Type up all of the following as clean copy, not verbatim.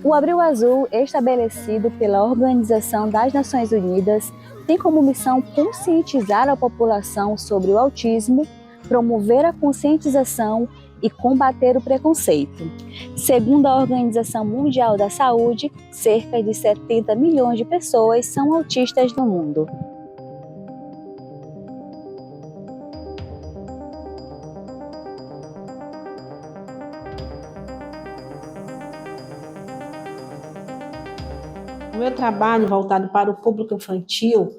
O Abril Azul, estabelecido pela Organização das Nações Unidas, tem como missão conscientizar a população sobre o autismo, promover a conscientização e combater o preconceito. Segundo a Organização Mundial da Saúde, cerca de 70 milhões de pessoas são autistas no mundo. O meu trabalho voltado para o público infantil,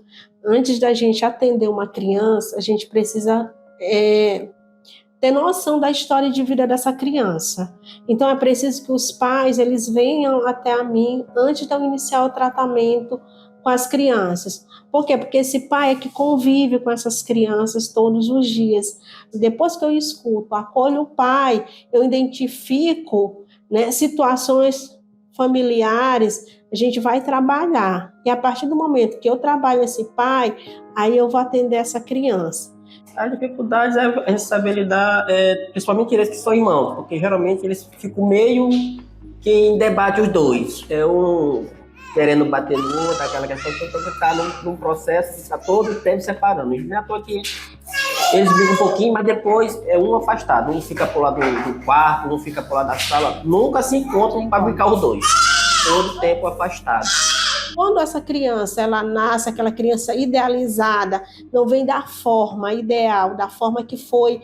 antes da gente atender uma criança, a gente precisa ter noção da história de vida dessa criança. Então é preciso que os pais eles venham até a mim antes de eu iniciar o tratamento com as crianças. Por quê? Porque esse pai é que convive com essas crianças todos os dias. Depois que eu escuto, acolho o pai, eu identifico, né, situações familiares, a gente vai trabalhar. E a partir do momento que eu trabalho esse pai, aí eu vou atender essa criança. A dificuldade é saber lidar, principalmente eles que são irmãos, porque geralmente eles ficam meio que em debate os dois. É um querendo bater no outro, aquela questão que está num processo que está todo o tempo separando. Não é à toa que eles brigam um pouquinho, mas depois é um afastado. Um fica pro lado do quarto, um fica pro lado da sala. Nunca se encontram para brincar os dois. Todo o tempo afastado. Quando essa criança ela nasce, aquela criança idealizada, não vem da forma ideal, da forma que foi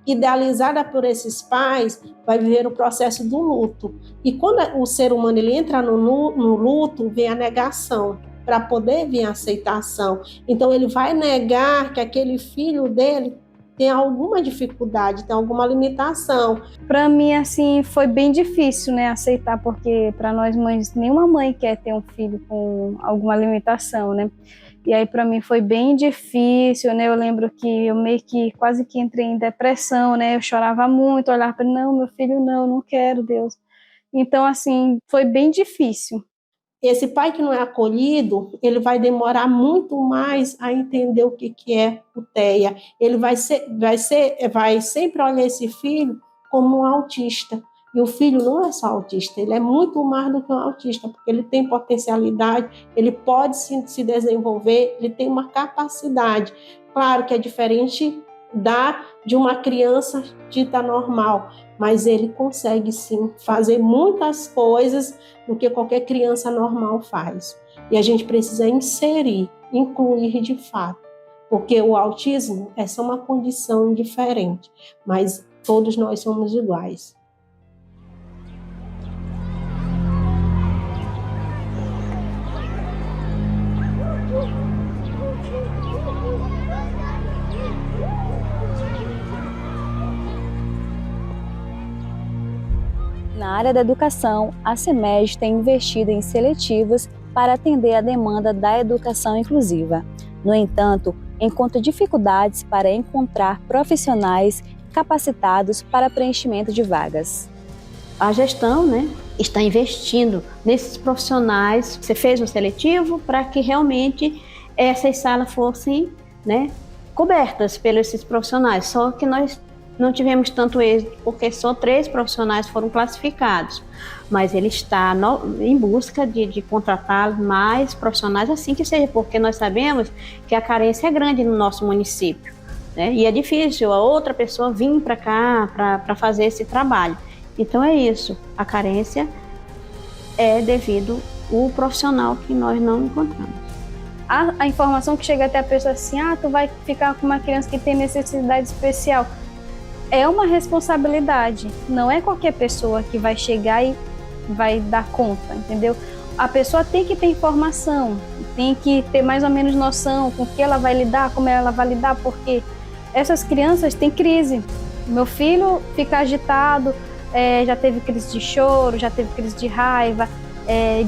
idealizada por esses pais, vai viver o processo do luto. E quando o ser humano ele entra no luto, vem a negação, para poder vir a aceitação. Então ele vai negar que aquele filho dele tem alguma dificuldade, tem alguma limitação. Para mim, assim, foi bem difícil, né, aceitar, porque para nós mães, nenhuma mãe quer ter um filho com alguma limitação, né? E aí para mim foi bem difícil, né? Eu lembro que eu meio que quase que entrei em depressão, né? Eu chorava muito, olhava para ele, não, meu filho não quero, Deus. Então, assim, foi bem difícil. Esse pai que não é acolhido, ele vai demorar muito mais a entender o que é o TEA. Ele vai sempre olhar esse filho como um autista. E o filho não é só autista, ele é muito mais do que um autista, porque ele tem potencialidade, ele pode se desenvolver, ele tem uma capacidade. Claro que é diferente de uma criança dita normal, mas ele consegue sim fazer muitas coisas do que qualquer criança normal faz. E a gente precisa incluir de fato, porque o autismo é só uma condição diferente, mas todos nós somos iguais. Na área da educação, a CEMED tem investido em seletivos para atender a demanda da educação inclusiva. No entanto, encontra dificuldades para encontrar profissionais capacitados para preenchimento de vagas. A gestão, né, está investindo nesses profissionais. Você fez um seletivo para que realmente essas salas fossem, né, cobertas pelos esses profissionais, só que nós não tivemos tanto êxito, porque só 3 profissionais foram classificados, mas ele está em busca de contratar mais profissionais assim que seja, porque nós sabemos que a carência é grande no nosso município, né? E é difícil a outra pessoa vir para cá para fazer esse trabalho. Então é isso, a carência é devido ao profissional que nós não encontramos. A informação que chega até a pessoa assim, tu vai ficar com uma criança que tem necessidade especial. É uma responsabilidade, não é qualquer pessoa que vai chegar e vai dar conta, entendeu? A pessoa tem que ter informação, tem que ter mais ou menos noção com o que ela vai lidar, como ela vai lidar, porque essas crianças têm crise. Meu filho fica agitado, já teve crise de choro, já teve crise de raiva,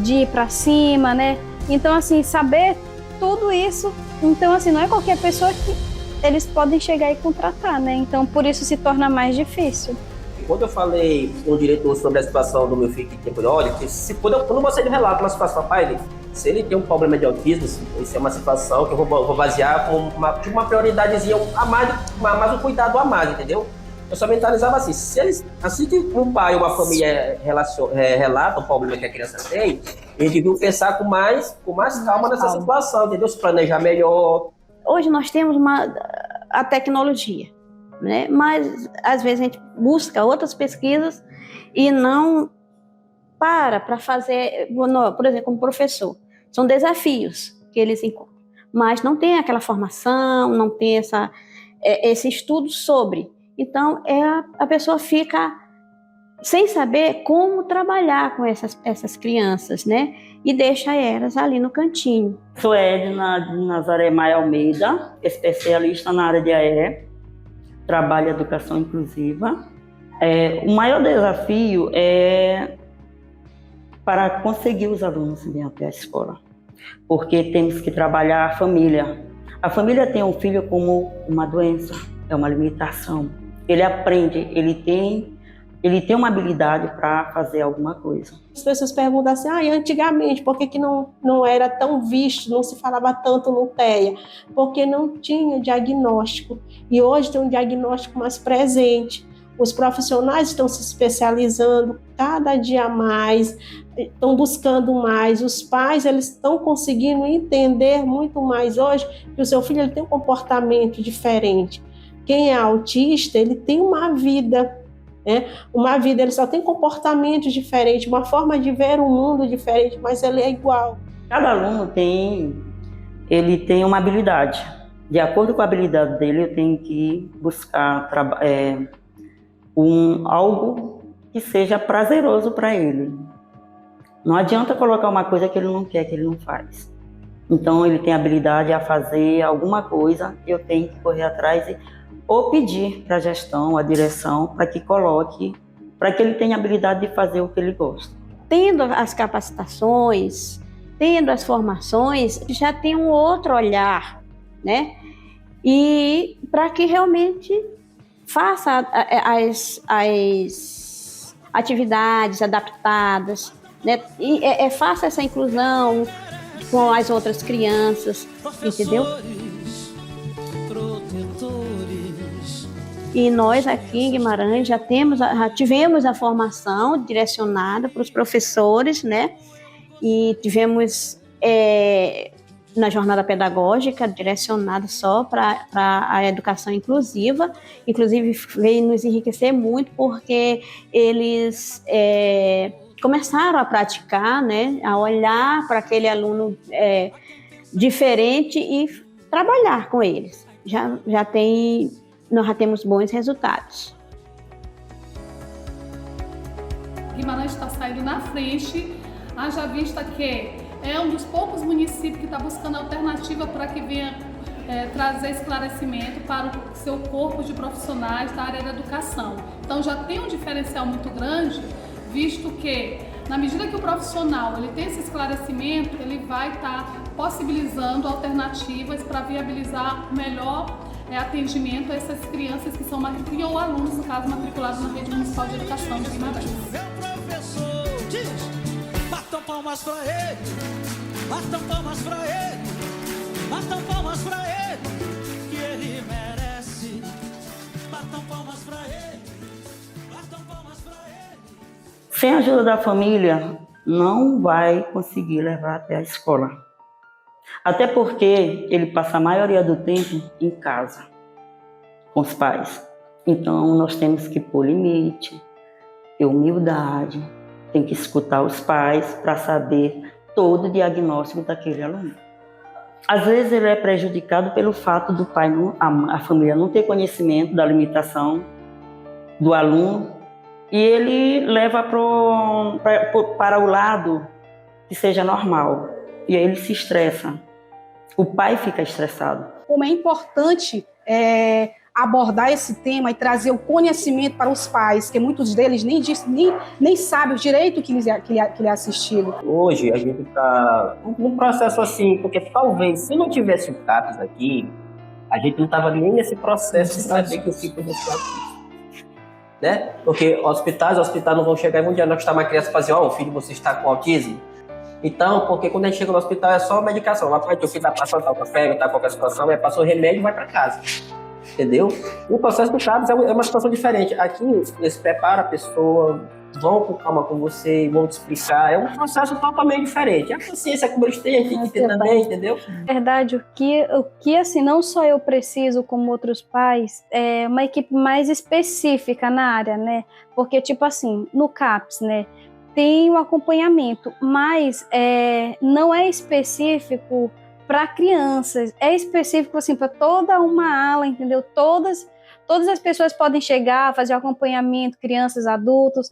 de ir para cima, né? Então, assim, saber tudo isso, então, assim, não é qualquer pessoa que eles podem chegar e contratar, né? Então, por isso se torna mais difícil. Quando eu falei com o diretor sobre a situação do meu filho que tem olha, que quando você relata uma situação, pai, se ele tem um problema de autismo, isso é uma situação que eu vou basear com uma prioridadezinha a mais um cuidado a mais, entendeu? eu só mentalizava assim, se eles, assim que um pai ou uma família relata o problema que a criança tem, eles deviam pensar com mais calma nessa situação, entendeu? Se planejar melhor. Hoje nós temos a tecnologia, né? Mas às vezes a gente busca outras pesquisas e não para fazer, por exemplo, como professor. São desafios que eles encontram, mas não tem aquela formação, não tem esse estudo sobre. Então, a pessoa fica sem saber como trabalhar com essas crianças, né? E deixa elas ali no cantinho. Sou Edna de Nazaré Maia Almeida, especialista na área de AE, trabalho em educação inclusiva. O maior desafio é para conseguir os alunos virem até a escola, porque temos que trabalhar a família. A família tem um filho como uma doença, é uma limitação. Ele aprende, ele tem uma habilidade para fazer alguma coisa. As pessoas perguntam assim, antigamente, por que não era tão visto, não se falava tanto no TEA? Porque não tinha diagnóstico. E hoje tem um diagnóstico mais presente. Os profissionais estão se especializando cada dia mais, estão buscando mais. Os pais, eles estão conseguindo entender muito mais hoje que o seu filho ele tem um comportamento diferente. Quem é autista, ele tem uma vida, né? Uma vida, ele só tem comportamentos diferentes, uma forma de ver o mundo diferente, mas ele é igual. Cada aluno tem uma habilidade. De acordo com a habilidade dele, eu tenho que buscar algo que seja prazeroso para ele. Não adianta colocar uma coisa que ele não quer, que ele não faz. Então, ele tem habilidade a fazer alguma coisa, eu tenho que correr atrás ou pedir para a gestão, a direção, para que coloque, para que ele tenha habilidade de fazer o que ele gosta. Tendo as capacitações, tendo as formações, já tem um outro olhar, né? E para que realmente faça as atividades adaptadas, né? E faça essa inclusão com as outras crianças, entendeu? E nós aqui em Guimarães já tivemos a formação direcionada para os professores, né? E tivemos na jornada pedagógica direcionada só para a educação inclusiva. Inclusive veio nos enriquecer muito porque eles começaram a praticar, né? A olhar para aquele aluno diferente e trabalhar com eles. Nós já temos bons resultados. Guimarães está saindo na frente, haja vista que é um dos poucos municípios que está buscando alternativa para que venha trazer esclarecimento para o seu corpo de profissionais da área da educação. Então já tem um diferencial muito grande, visto que na medida que o profissional ele tem esse esclarecimento, ele vai estar possibilizando alternativas para viabilizar o melhor atendimento a essas crianças que são ou alunos, no caso, matriculados na Rede Municipal de Educação de Guimarães. Meu professor diz, batam palmas pra ele, batam palmas pra ele, batam palmas pra ele, que ele merece, batam palmas pra ele, batam palmas pra ele. Sem a ajuda da família, não vai conseguir levar até a escola. Até porque ele passa a maioria do tempo em casa, com os pais. Então, nós temos que pôr limite, ter humildade, tem que escutar os pais para saber todo o diagnóstico daquele aluno. Às vezes, ele é prejudicado pelo fato do pai, a família não ter conhecimento da limitação do aluno e ele leva para o lado que seja normal. E aí ele se estressa. O pai fica estressado. Como é importante abordar esse tema e trazer o conhecimento para os pais, que muitos deles nem sabem o direito que lhe é assistido. Hoje a gente está num processo assim, porque talvez se não tivesse o CAPES aqui, a gente não estava nem nesse processo de saber que o tipo de autista. Né? Porque hospitais não vão chegar e um dia nós estamos uma criança e fazer, filho, você está com autismo? Então, porque quando a gente chega no hospital é só medicação. Lá vai teu filho tá passando tal febre, tá qualquer situação, passou o remédio e vai para casa. entendeu? O processo do CAPS é uma situação diferente. Aqui, eles preparam a pessoa, vão com calma com você, vão te explicar. É um processo totalmente diferente. A consciência como eles têm, a gente tem que ter também, entendeu? Verdade, o que assim, não só eu preciso, como outros pais, é uma equipe mais específica na área, né? Porque, tipo assim, no CAPS, né, tem o acompanhamento, mas não é específico para crianças, é específico, assim, para toda uma ala, entendeu? Todas as pessoas podem chegar, fazer o acompanhamento, crianças, adultos.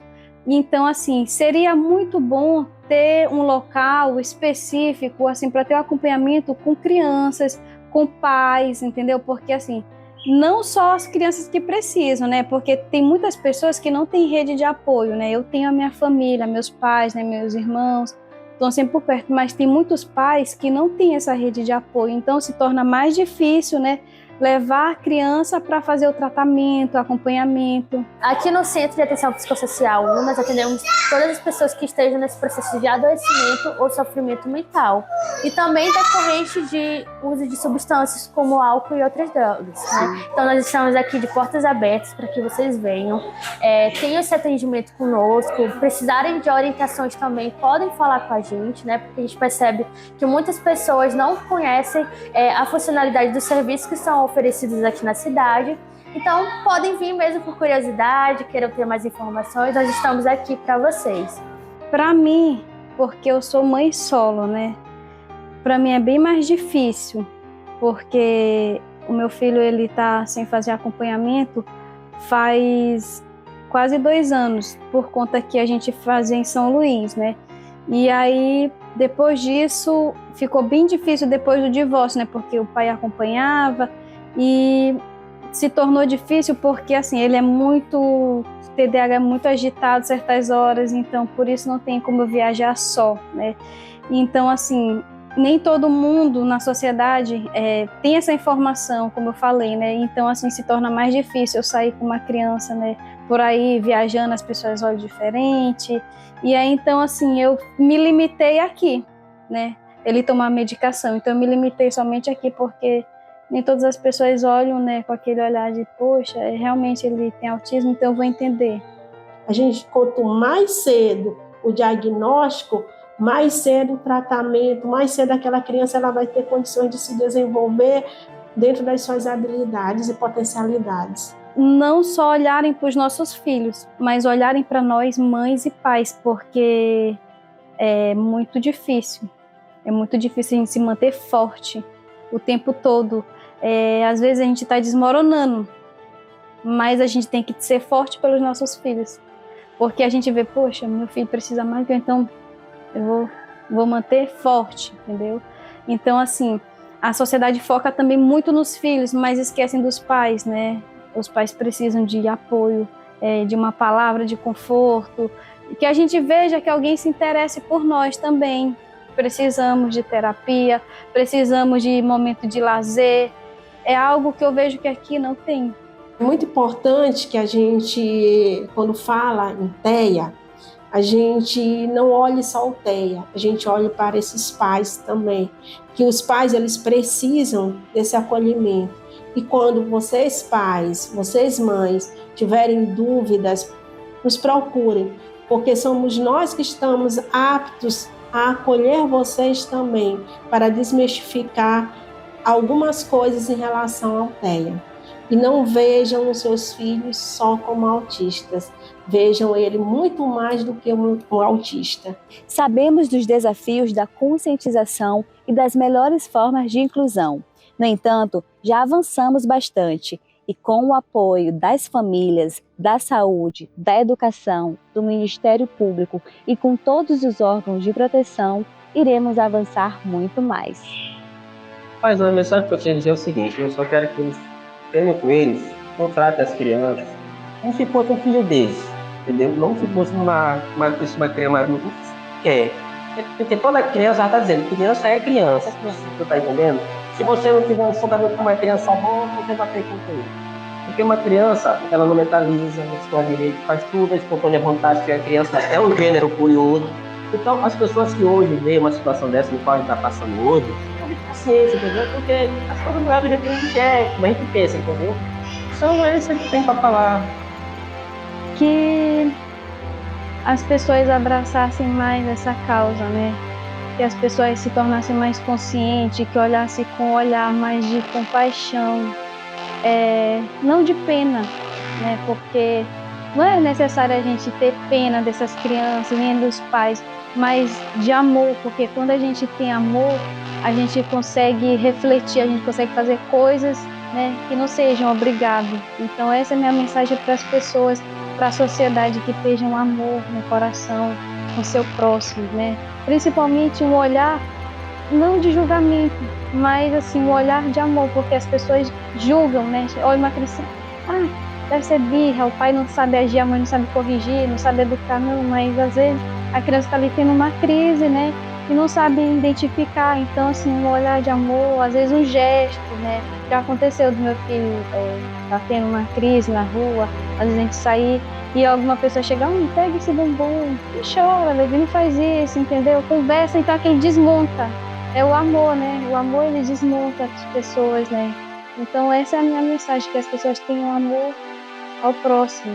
Então, assim, seria muito bom ter um local específico, assim, para ter um acompanhamento com crianças, com pais, entendeu? Porque, assim, não só as crianças que precisam, né? Porque tem muitas pessoas que não têm rede de apoio, né? Eu tenho a minha família, meus pais, né? Meus irmãos, estão sempre por perto, mas tem muitos pais que não têm essa rede de apoio, então se torna mais difícil, né? Levar a criança para fazer o tratamento, o acompanhamento. Aqui no Centro de Atenção Psicossocial 1, nós atendemos todas as pessoas que estejam nesse processo de adoecimento ou sofrimento mental. E também decorrente de uso de substâncias como álcool e outras drogas, né? Então nós estamos aqui de portas abertas para que vocês venham. Tenham esse atendimento conosco. Precisarem de orientações também, podem falar com a gente, né? Porque a gente percebe que muitas pessoas não conhecem a funcionalidade dos serviços que são oferecidos aqui na cidade. Então, podem vir mesmo por curiosidade, queiram ter mais informações, nós estamos aqui para vocês. Para mim, porque eu sou mãe solo, né? Para mim é bem mais difícil, porque o meu filho, ele tá sem fazer acompanhamento faz quase 2 anos, por conta que a gente fazia em São Luís, né? E aí, depois disso, ficou bem difícil depois do divórcio, né? Porque o pai acompanhava e se tornou difícil porque, assim, ele é muito... TDAH é muito agitado certas horas, então por isso não tem como eu viajar só, né? Então, assim, nem todo mundo na sociedade tem essa informação, como eu falei, né? Então, assim, se torna mais difícil eu sair com uma criança, né? Por aí, viajando, as pessoas olham diferente. E aí, então, assim, eu me limitei aqui, né? Ele tomar medicação, então eu me limitei somente aqui porque nem todas as pessoas olham, né, com aquele olhar de, poxa, realmente ele tem autismo, então eu vou entender. A gente, quanto mais cedo o diagnóstico, mais cedo o tratamento, mais cedo aquela criança ela vai ter condições de se desenvolver dentro das suas habilidades e potencialidades. Não só olharem para os nossos filhos, mas olharem para nós, mães e pais, porque é muito difícil. É muito difícil a gente se manter forte o tempo todo. Às vezes a gente está desmoronando, mas a gente tem que ser forte pelos nossos filhos. Porque a gente vê, poxa, meu filho precisa mais que eu, então eu vou manter forte, entendeu? Então, assim, a sociedade foca também muito nos filhos, mas esquecem dos pais, né? Os pais precisam de apoio, de uma palavra de conforto, que a gente veja que alguém se interesse por nós também. Precisamos de terapia, precisamos de momento de lazer. É algo que eu vejo que aqui não tem. É muito importante que a gente, quando fala em TEA, a gente não olhe só o TEA, a gente olhe para esses pais também, que os pais eles precisam desse acolhimento. E quando vocês pais, vocês mães, tiverem dúvidas, nos procurem, porque somos nós que estamos aptos a acolher vocês também, para desmistificar algumas coisas em relação ao TEA. E não vejam os seus filhos só como autistas, vejam ele muito mais do que um autista. Sabemos dos desafios da conscientização e das melhores formas de inclusão. No entanto, já avançamos bastante e com o apoio das famílias, da saúde, da educação, do Ministério Público e com todos os órgãos de proteção, iremos avançar muito mais. Mas a mensagem que eu quero dizer é o seguinte, eu só quero que eles tenham com eles, contratem as crianças, como se fosse um filho deles, entendeu? Não se fosse uma criança não quer. Porque toda criança já está dizendo, criança é criança, você está entendendo? Se você não tiver um fundamento com uma criança boa, você vai ter conteúdo. Porque uma criança, ela não mentaliza, não escolhe direito, faz tudo, a espontânea vontade, que a criança é um gênero curioso. Então, as pessoas que hoje veem uma situação dessa, no qual a gente está passando hoje, não tem paciência, entendeu? Porque as coisas não é do jeito que a gente quer, como a gente pensa, entendeu? Então é isso que tem para falar. Que as pessoas abraçassem mais essa causa, né? Que as pessoas se tornassem mais conscientes, que olhassem com um olhar mais de compaixão, não de pena, né? Porque não é necessário a gente ter pena dessas crianças, nem dos pais, mas de amor, porque quando a gente tem amor, a gente consegue refletir, a gente consegue fazer coisas, né, que não sejam obrigado. Então essa é a minha mensagem para as pessoas, para a sociedade, que estejam amor no coração, com seu próximo, né? Principalmente um olhar não de julgamento, mas assim um olhar de amor, porque as pessoas julgam, né? Olha uma criança, deve ser birra, o pai não sabe agir, a mãe não sabe corrigir, não sabe educar, não, mas às vezes a criança está ali tendo uma crise, né? E não sabe identificar, então assim, um olhar de amor, às vezes um gesto, né? Já aconteceu do meu filho tá tendo uma crise na rua, às vezes a gente sair e alguma pessoa chegar, pega esse bombom, não chora, Levi, não faz isso, entendeu? Conversa, então aquele desmonta. É o amor, né? O amor, ele desmonta as pessoas, né? Então essa é a minha mensagem, que as pessoas tenham amor ao próximo.